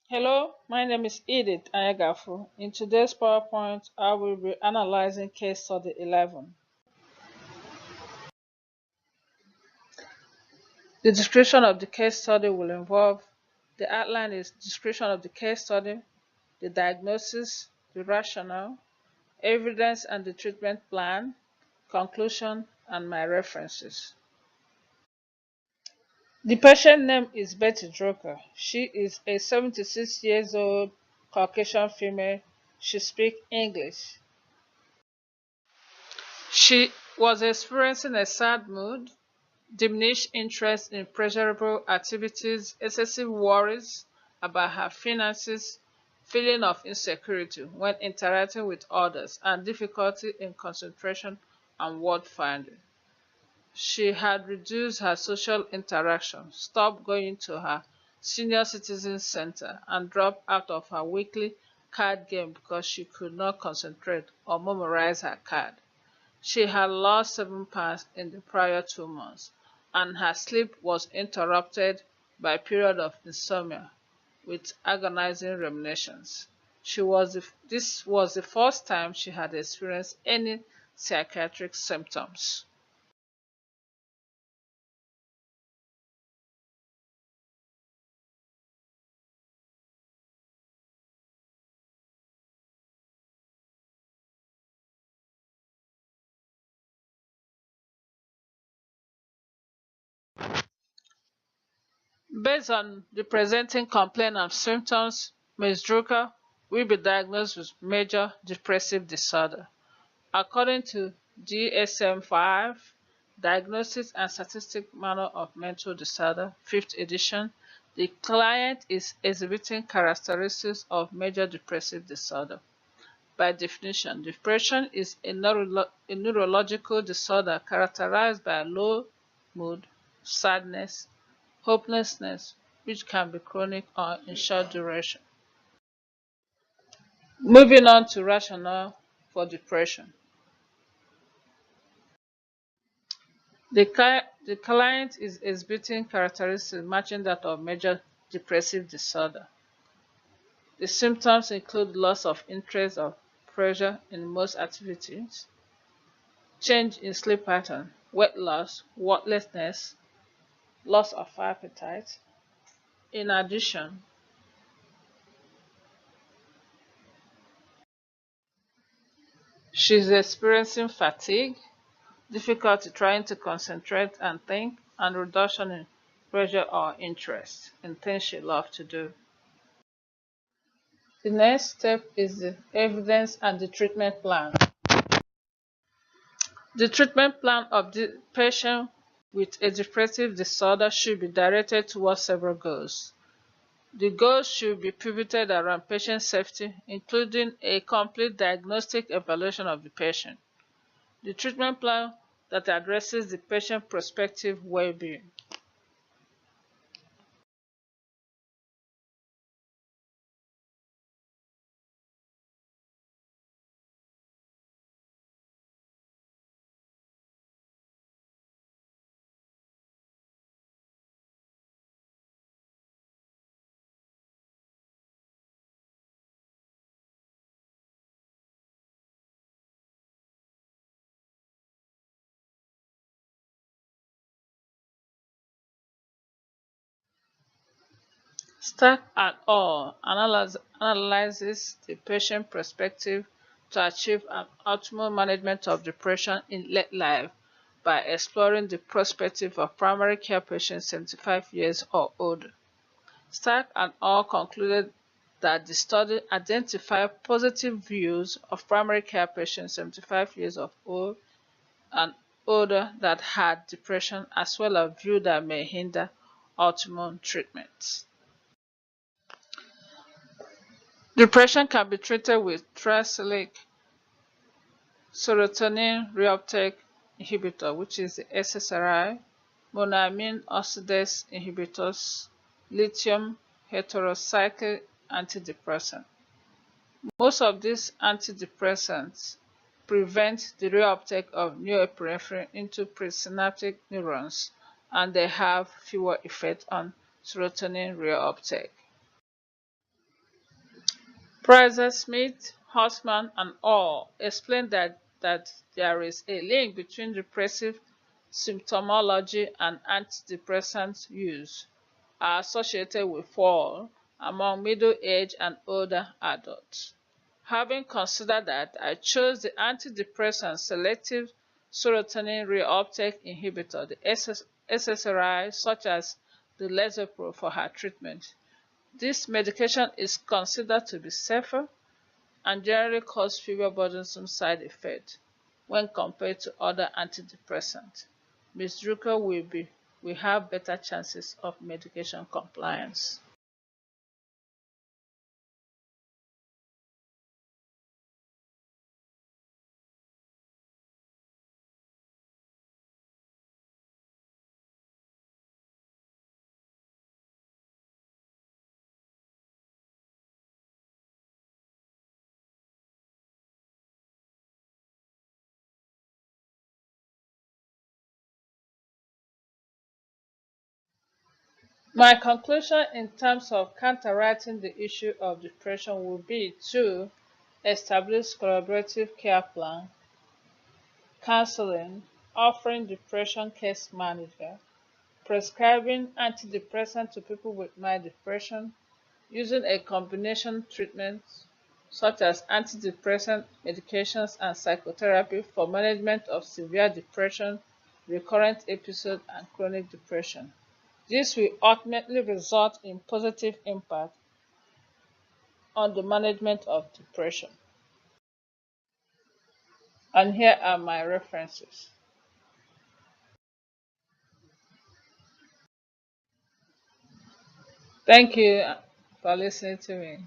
Hello, my name is Edith Ayagafu. In today's PowerPoint, I will be analyzing case study 11. The description of the case study will involve the outline is description of the case study, the diagnosis, the rationale, evidence and the treatment plan, conclusion, and my references. The patient name is Betty Drucker. She is a 76 years old Caucasian female. She speaks English. She was experiencing a sad mood, diminished interest in pleasurable activities, excessive worries about her finances, feeling of insecurity when interacting with others, and difficulty in concentration and word finding. She had reduced her social interaction, stopped going to her senior citizen center, and dropped out of her weekly card game because she could not concentrate or memorize her card. She had lost 7 pounds in the prior 2 months, and her sleep was interrupted by periods of insomnia with agonizing ruminations. This was the first time she had experienced any psychiatric symptoms. Based on the presenting complaint and symptoms, Ms. Drucker will be diagnosed with major depressive disorder. According to DSM-5, Diagnosis and Statistics Manual of Mental Disorder, 5th edition, the client is exhibiting characteristics of major depressive disorder. By definition, depression is a neurological disorder characterized by low mood, sadness, hopelessness, which can be chronic or in short duration. Moving on to rationale for depression. The client is exhibiting characteristics matching that of major depressive disorder. The symptoms include loss of interest or pressure in most activities, change in sleep pattern, weight loss, worthlessness, loss of appetite. In addition, she is experiencing fatigue, difficulty trying to concentrate and think, and reduction in pressure or interest in things she loves to do. The next step is the evidence and the treatment plan. The treatment plan of the patient with a depressive disorder should be directed towards several goals. The goals should be pivoted around patient safety, including a complete diagnostic evaluation of the patient. The treatment plan that addresses the patient prospective well-being. Stark et al. Analyzes the patient perspective to achieve an optimal management of depression in late life by exploring the perspective of primary care patients 75 years or older. Stark and al. Concluded that the study identified positive views of primary care patients 75 years of old and older that had depression, as well as views that may hinder optimal treatment. Depression can be treated with tricyclic serotonin reuptake inhibitor, which is the SSRI, monoamine oxidase inhibitors, lithium heterocycle antidepressant. Most of these antidepressants prevent the reuptake of norepinephrine into presynaptic neurons, and they have fewer effect on serotonin reuptake. Prizer Smith, Horstman, and al. explain that there is a link between depressive symptomology and antidepressant use are associated with fall among middle-aged and older adults. Having considered that, I chose the antidepressant selective serotonin reuptake inhibitor, the SSRI, such as the Lexapro, for her treatment. This medication is considered to be safer and generally cause fewer burdensome side effects when compared to other antidepressants. Ms. Drucker will have better chances of medication compliance. My conclusion in terms of counteracting the issue of depression would be to establish collaborative care plan, counseling, offering depression case manager, prescribing antidepressant to people with mild depression, using a combination treatment such as antidepressant medications and psychotherapy for management of severe depression, recurrent episode, and chronic depression. This will ultimately result in positive impact on the management of depression. And here are my references. Thank you for listening to me.